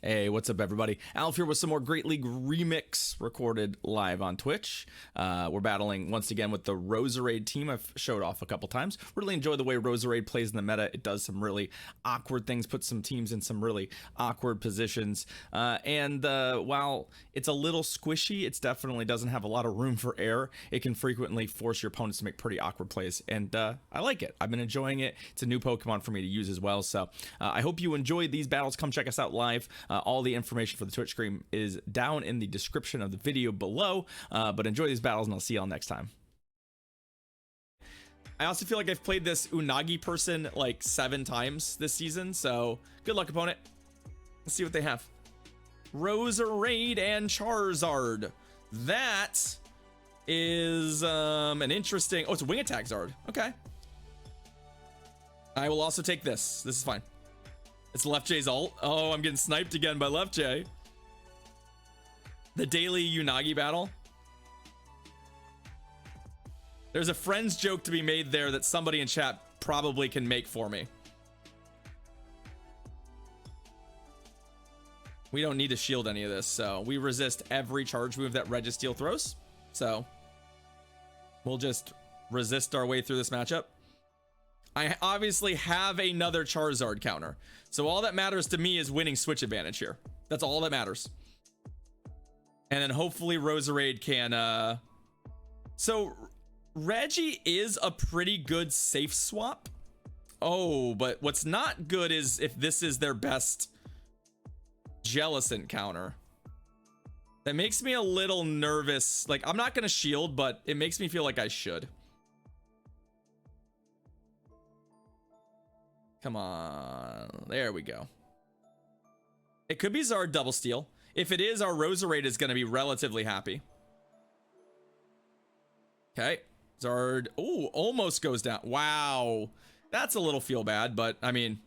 Hey, what's up, everybody? Alf here with some more Great League Remix recorded live on Twitch. We're battling once again with the Roserade team. I've showed off a couple times. Really enjoy the way Roserade plays in the meta. It does some really awkward things, puts some teams in some really awkward positions. While it's a little squishy, it definitely doesn't have a lot of room for error. It can frequently force your opponents to make pretty awkward plays, and I like it. I've been enjoying it. It's a new Pokemon for me to use as well, so I hope you enjoy these battles. Come check us out live. All the information for the Twitch stream is down in the description of the video below, but enjoy these battles and I'll see y'all next time. I also feel like I've played this Unagi person like 7 times this season, so good luck, opponent. Let's see what they have. Roserade and Charizard. That is an interesting... Oh, it's a Wing Attack Zard. Okay. I will also take this. This is fine. It's Left J's ult. Oh, I'm getting sniped again by Left J. The daily Unagi battle. There's a friend's joke to be made there that somebody in chat probably can make for me. We don't need to shield any of this, so we resist every charge move that Registeel throws. So we'll just resist our way through this matchup. I obviously have another Charizard counter, so all that matters to me is winning switch advantage here. That's all that matters. And then hopefully Roserade can so Reggie is a pretty good safe swap. Oh, but what's not good is if this is their best Jellicent counter. That makes me a little nervous. Like, I'm not gonna shield, but it makes me feel like I should. Come on. There we go. It could be Zard double steal. If it is, our Roserade is going to be relatively happy. Okay. Zard. Oh, almost goes down. Wow. That's a little feel bad, but I mean.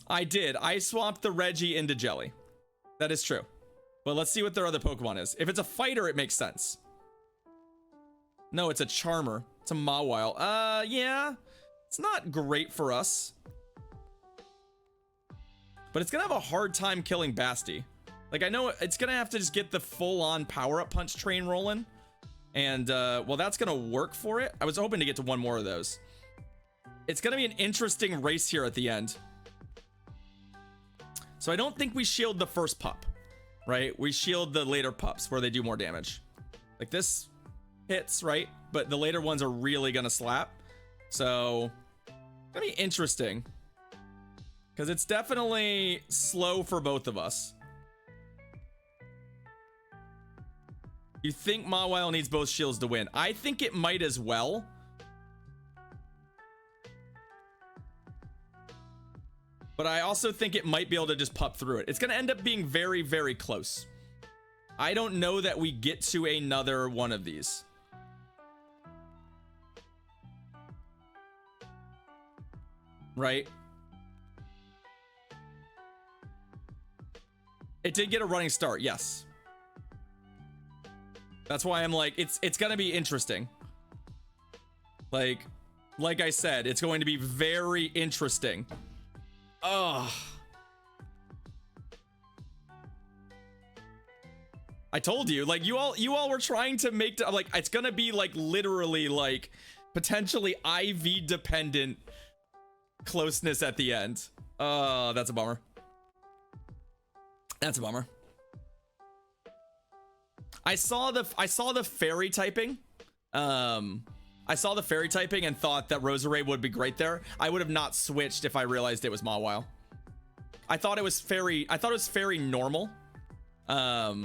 I did. I swapped the Reggie into Jelly. That is true. But let's see what their other Pokemon is. If it's a fighter, it makes sense. No, it's a Charmer. It's a Mawile. Yeah. It's not great for us. But it's gonna have a hard time killing Basti. Like, I know it's gonna have to just get the full-on power-up punch train rolling. And, well, that's gonna work for it. I was hoping to get to one more of those. It's gonna be an interesting race here at the end. So I don't think we shield the first pup, right? We shield the later pups where they do more damage. Like this hits, right? But the later ones are really gonna slap. So it's gonna be interesting because it's definitely slow for both of us. You think Mawile needs both shields to win? I think it might as well. But I also think it might be able to just pup through it. It's gonna end up being very, very close. I don't know that we get to another one of these. Right? It did get a running start, yes. That's why I'm like, it's gonna be interesting. Like I said, it's going to be very interesting. Ugh. I told you, like, you all were trying to make, like, it's gonna be like literally like potentially IV dependent closeness at the end. That's a bummer. That's a bummer. I saw the fairy typing. I saw the fairy typing and thought that Roserade would be great there. I would have not switched if I realized it was Mawile. I thought it was fairy normal. I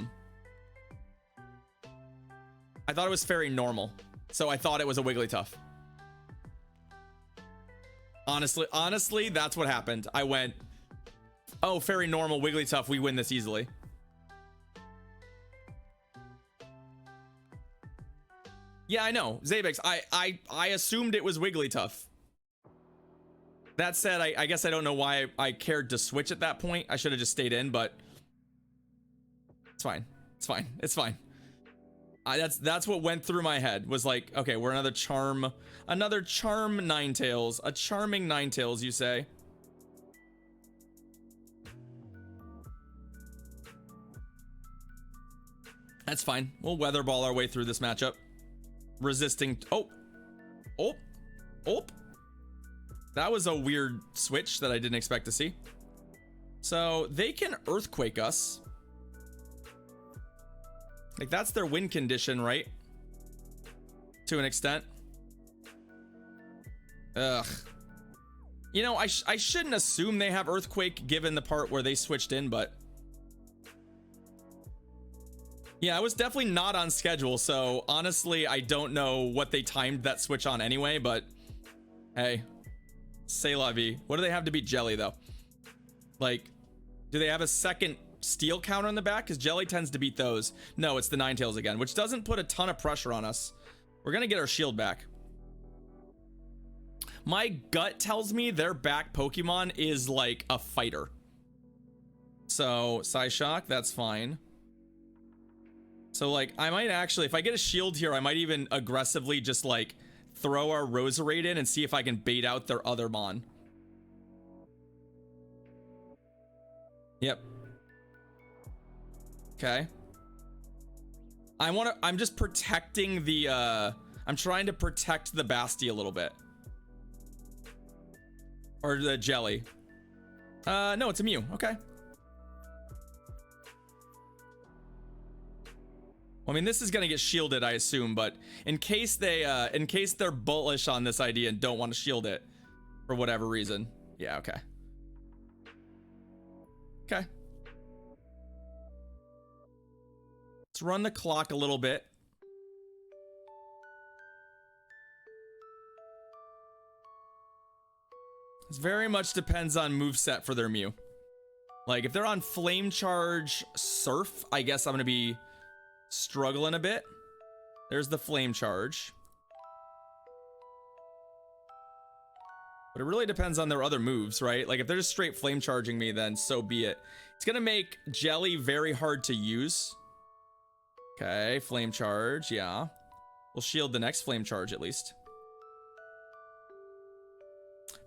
thought it was fairy normal. So I thought it was a Wigglytuff. Honestly, that's what happened. I went, oh, fairy normal, Wigglytuff, we win this easily. Yeah, I know. Zabex, I assumed it was Wigglytuff. That said, I guess I don't know why I cared to switch at that point. I should have just stayed in, but it's fine. It's fine. It's fine. That's what went through my head, was like, okay, we're another charm Ninetales, a charming Ninetales, you say? That's fine. We'll weather ball our way through this matchup. Resisting. Oh. That was a weird switch that I didn't expect to see. So they can earthquake us. Like, that's their win condition, right? To an extent. Ugh. You know, I shouldn't assume they have earthquake given the part where they switched in, but yeah, I was definitely not on schedule, so honestly, I don't know what they timed that switch on anyway, but hey, c'est la vie. What do they have to beat Jelly, though? Like, do they have a second steel counter in the back? Because Jelly tends to beat those. No, it's the Ninetales again, which doesn't put a ton of pressure on us. We're gonna get our shield back. My gut tells me their back Pokemon is like a fighter. So, Psyshock, that's fine. So, like, I might actually, if I get a shield here, I might even aggressively just, like, throw our Roserade in and see if I can bait out their other Mon. Yep. Okay. I'm just protecting the, I'm trying to protect the Basti a little bit. Or the Jelly. No, it's a Mew. Okay. I mean, this is gonna get shielded, I assume, but in case they're bullish on this idea and don't want to shield it for whatever reason. Yeah, okay. Okay. Let's run the clock a little bit. This very much depends on moveset for their Mew. Like, if they're on Flame Charge Surf, I guess I'm gonna be struggling a bit. There's the Flame Charge. But it really depends on their other moves, right? Like, if they're just straight Flame Charging me, then so be it. It's gonna make Jelly very hard to use. Okay, Flame Charge, yeah. We'll shield the next Flame Charge at least.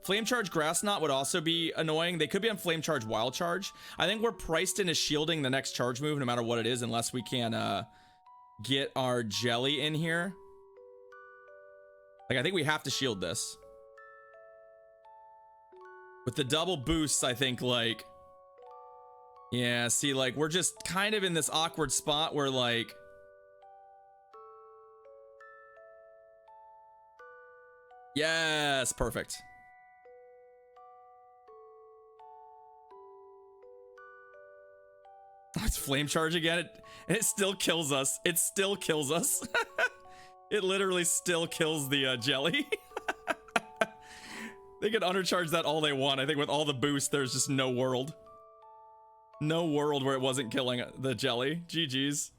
Flame Charge Grass Knot would also be annoying. They could be on Flame Charge Wild Charge. I think we're priced into shielding the next charge move no matter what it is, unless we can get our Jelly in here. Like, I think we have to shield this. With the double boosts, I think, like, yeah, see, like, we're just kind of in this awkward spot where, like, yes, perfect. It's Flame Charge again, and it still kills us. It still kills us. It literally still kills the Jelly. They can undercharge that all they want. I think with all the boosts, there's just no world. No world where it wasn't killing the Jelly. GG's.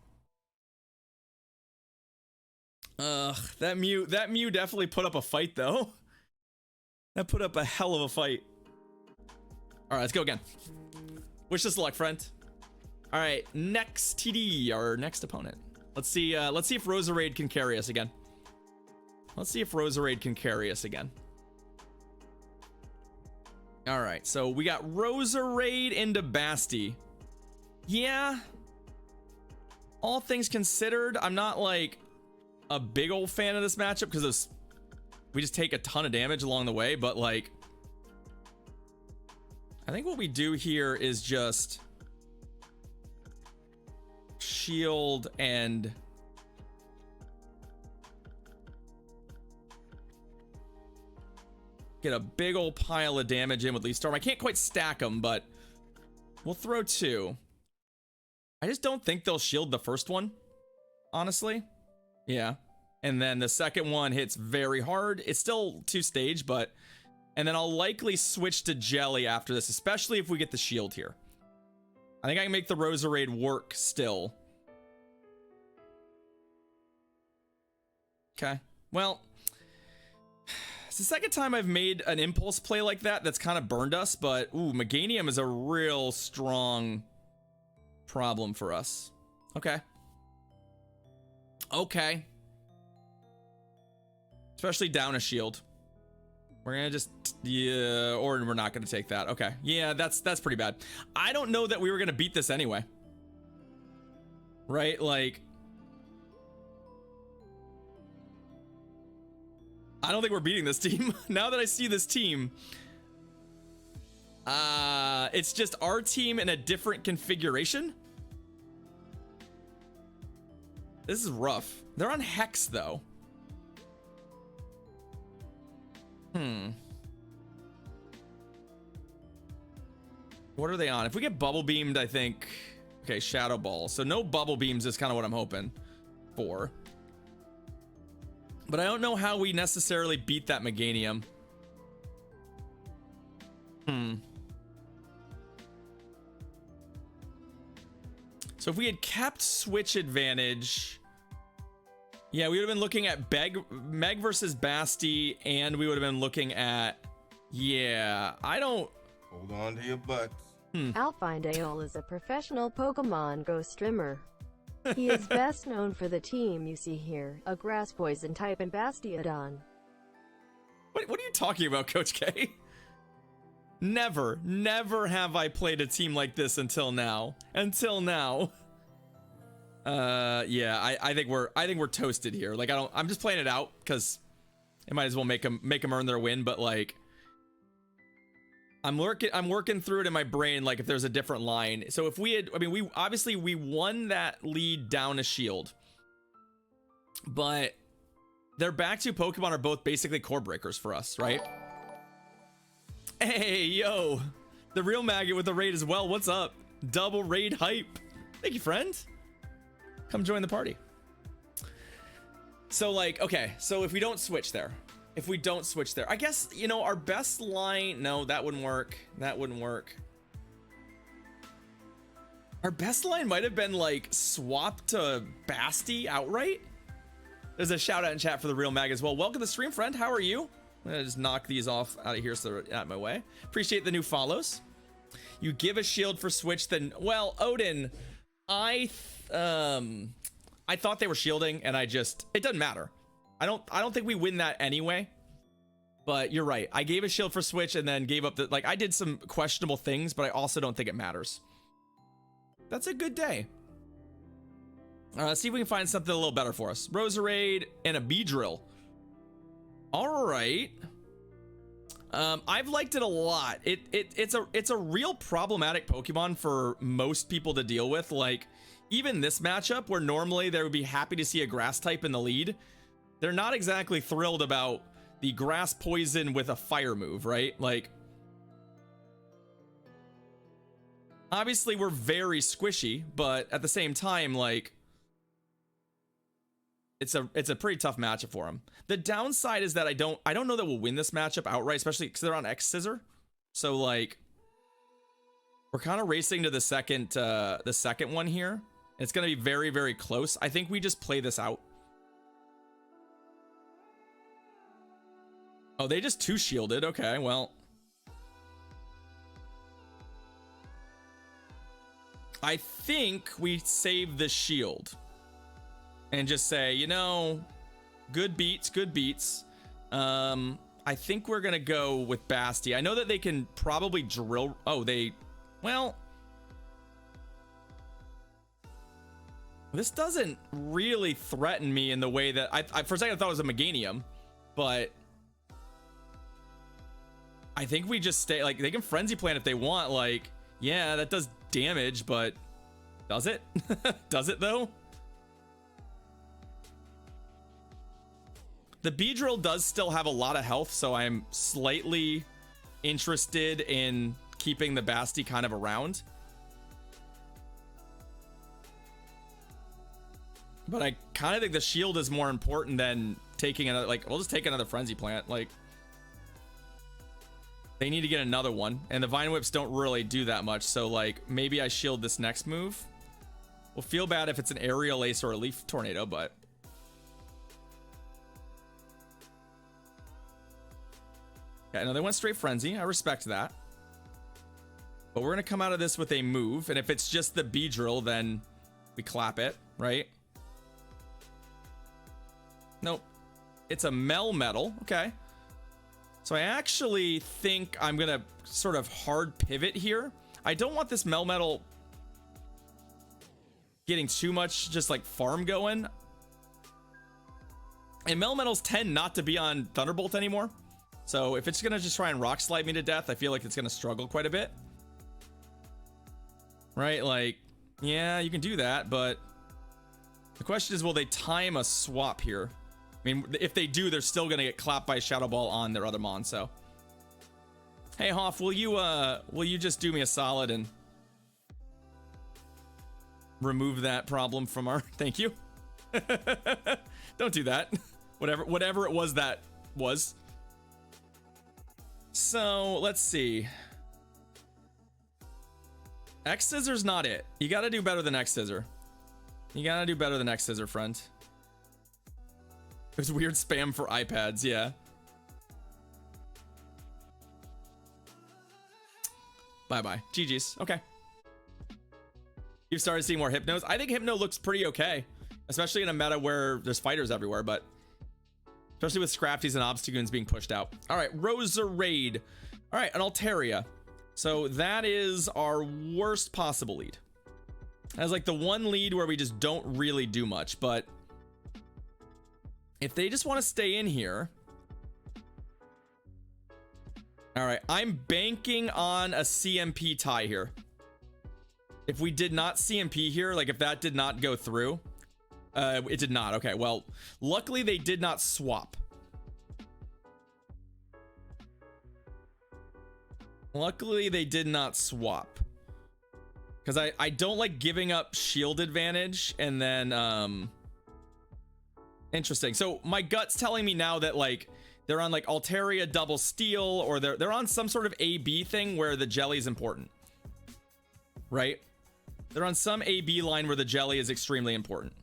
Ugh, that Mew definitely put up a fight, though. That put up a hell of a fight. All right, let's go again. Wish us luck, friend. All right, next TD, our next opponent. Let's see if Roserade can carry us again. Let's see if Roserade can carry us again. All right, so we got Roserade into Basti. Yeah. All things considered, I'm not like a big old fan of this matchup because we just take a ton of damage along the way, but like, I think what we do here is just shield and get a big old pile of damage in with Leaf Storm. I can't quite stack them, but we'll throw two. I just don't think they'll shield the first one, honestly. Yeah. And then the second one hits very hard. It's still two-stage, but... And then I'll likely switch to Jelly after this, especially if we get the shield here. I think I can make the Roserade work still. Okay. Well, it's the second time I've made an impulse play like that that's kind of burned us, but ooh, Meganium is a real strong problem for us. Okay. Okay. Especially down a shield. We're gonna just, yeah, or we're not gonna take that. Okay, yeah, that's pretty bad. I don't know that we were gonna beat this anyway. Right, like, I don't think we're beating this team. Now that I see this team, it's just our team in a different configuration. This is rough. They're on Hex though. What are they on? If we get bubble beamed, I think, okay, Shadow Ball. So no bubble beams is kind of what I'm hoping for. But I don't know how we necessarily beat that Meganium. So if we had kept switch advantage, yeah, we would have been looking at Meg versus Basti, and we would have been looking at, yeah, I don't. Hold on to your butts. Alfindale is a professional Pokemon Go streamer. He is best known for the team you see here, a grass poison type and Bastiodon. What are you talking about, Coach K? Never have I played a team like this until now. Yeah, I think we're toasted here. Like, I'm just playing it out because it might as well make them earn their win, but like, I'm working through it in my brain, like if there's a different line. So if we had, I mean, we obviously won that lead down a shield, but their back two Pokemon are both basically core breakers for us, right? Hey, yo, the real maggot with the raid as well. What's up? Double raid hype. Thank you, friend. Come join the party. So like, okay, so if we don't switch there, I guess, you know, our best line, no, that wouldn't work. Our best line might have been like swap to Basti outright. There's a shout out in chat for the real mag as well. Welcome to the stream, friend. How are you? I'm gonna just knock these off out of here so they're out of my way. Appreciate the new follows. You give a shield for switch, then, well, Odin, I thought they were shielding, and it doesn't matter. I don't think we win that anyway, but you're right. I gave a shield for switch and then gave up the, like, I did some questionable things, but I also don't think it matters. That's a good day. Let's see if we can find something a little better for us. Roserade and a Beedrill. All right. I've liked it a lot. It's a real problematic Pokemon for most people to deal with. Like, even this matchup where normally they would be happy to see a grass type in the lead, they're not exactly thrilled about the grass poison with a fire move, right? Like, obviously we're very squishy, but at the same time, like, it's a pretty tough matchup for them. The downside is that I don't know that we'll win this matchup outright, especially because they're on X Scissor. So like, we're kind of racing to the second one here. It's gonna be very, very close. I think we just play this out. Oh, they just two shielded. Okay, well, I think we save the shield and just say, you know, good beats. I think we're gonna go with Basti. I know that they can probably drill. Oh, well, this doesn't really threaten me in the way that I for a second I thought it was a Meganium, but I think we just stay, like, they can frenzy plant if they want. Like, yeah, that does damage, but does it? Does it though? The Beedrill does still have a lot of health, so I'm slightly interested in keeping the Basti kind of around. But I kind of think the shield is more important than taking another, like, we'll just take another frenzy plant. Like, they need to get another one, and the Vine Whips don't really do that much, so like, maybe I shield this next move. We'll feel bad if it's an Aerial Ace or a Leaf Tornado, but yeah, no, they went straight frenzy. I respect that. But we're gonna come out of this with a move, and if it's just the Beedrill, then we clap it, right? Nope. It's a Melmetal. Okay. So I actually think I'm going to sort of hard pivot here. I don't want this Melmetal getting too much just like farm going. And Melmetals tend not to be on Thunderbolt anymore. So if it's going to just try and Rock Slide me to death, I feel like it's going to struggle quite a bit. Right? Like, yeah, you can do that, but the question is, will they time a swap here? I mean, if they do, they're still going to get clapped by Shadow Ball on their other Mon, so. Hey, Hoff, will you just do me a solid and remove that problem from our... Thank you. Don't do that. Whatever it was that was. So, let's see. X-Scissor's not it. You gotta do better than X-Scissor. You gotta do better than X-Scissor, friend. There's weird spam for iPads, yeah. Bye-bye. GG's. Okay. You've started seeing more Hypnos. I think Hypno looks pretty okay. Especially in a meta where there's fighters everywhere, but... Especially with Scrafties and Obstagoons being pushed out. Alright, Roserade. Alright, an Altaria. So that is our worst possible lead. That's like the one lead where we just don't really do much, but... If they just want to stay in here... Alright, I'm banking on a CMP tie here. If we did not CMP here, like if that did not go through... it did not. Okay, well, luckily they did not swap. Luckily they did not swap. Because I don't like giving up shield advantage and then... Interesting. So my gut's telling me now that like they're on like Altaria double steel, or they're on some sort of AB thing where the jelly is important. Right? They're on some AB line where the jelly is extremely important.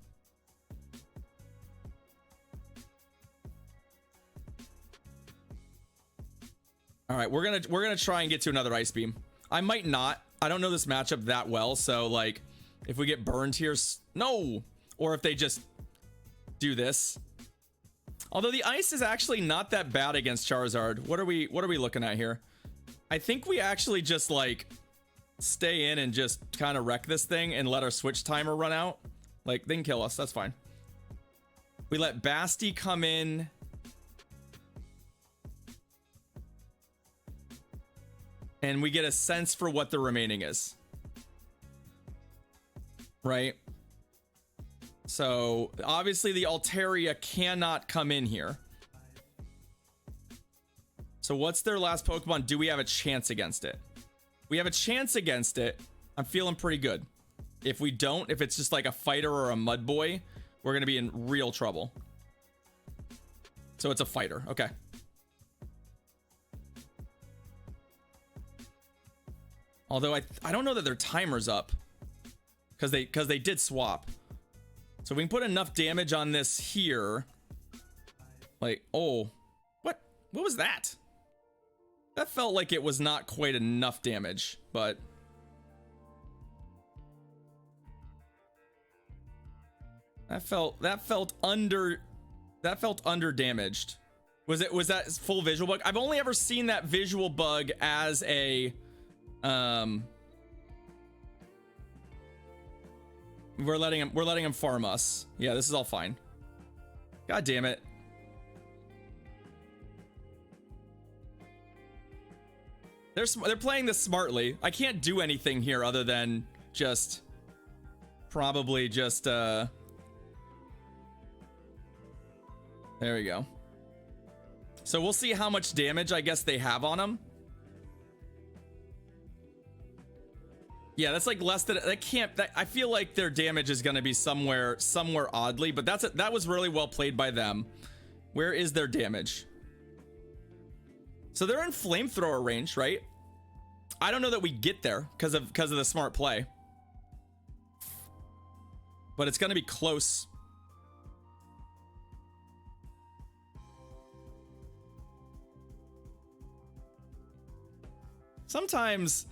All right, we're gonna try and get to another Ice Beam. I might not. I don't know this matchup that well, so like if we get burned here, no, or if they just do this. Although the ice is actually not that bad against Charizard. What are we looking at here? I think we actually just like stay in and just kind of wreck this thing and let our switch timer run out. Like they can kill us, that's fine. We let Basti come in. And we get a sense for what the remaining is. Right? So, obviously the Altaria cannot come in here. So what's their last Pokemon? Do we have a chance against it? We have a chance against it. I'm feeling pretty good. If we don't, if it's just like a fighter or a mud boy, we're going to be in real trouble. So it's a fighter. Okay. Although I don't know that their timer's up. Because they did swap. So we can put enough damage on this here. Like, oh. What was that? That felt like it was not quite enough damage, but... That felt under damaged. Was that full visual bug? I've only ever seen that visual bug as a we're letting him farm us. Yeah, this is all fine. God damn it. They're playing this smartly. I can't do anything here other than just probably just there we go. So we'll see how much damage I guess they have on him. Yeah, that's like less than that. Can't that, I feel like their damage is going to be somewhere oddly, but that was really well played by them. Where is their damage? So they're in flamethrower range, right? I don't know that we get there because of the smart play, but it's going to be close. Sometimes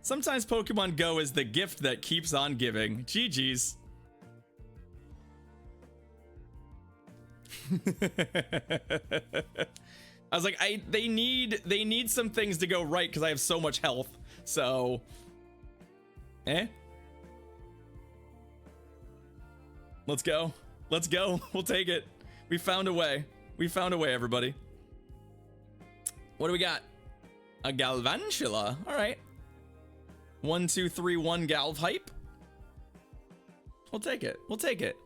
Pokemon Go is the gift that keeps on giving. GG's. I was like, they need some things to go right because I have so much health. So, let's go. Let's go. We'll take it. We found a way. We found a way, everybody. What do we got? A Galvantula. All right. 1, 2, 3, 1 Galv hype. We'll take it. We'll take it.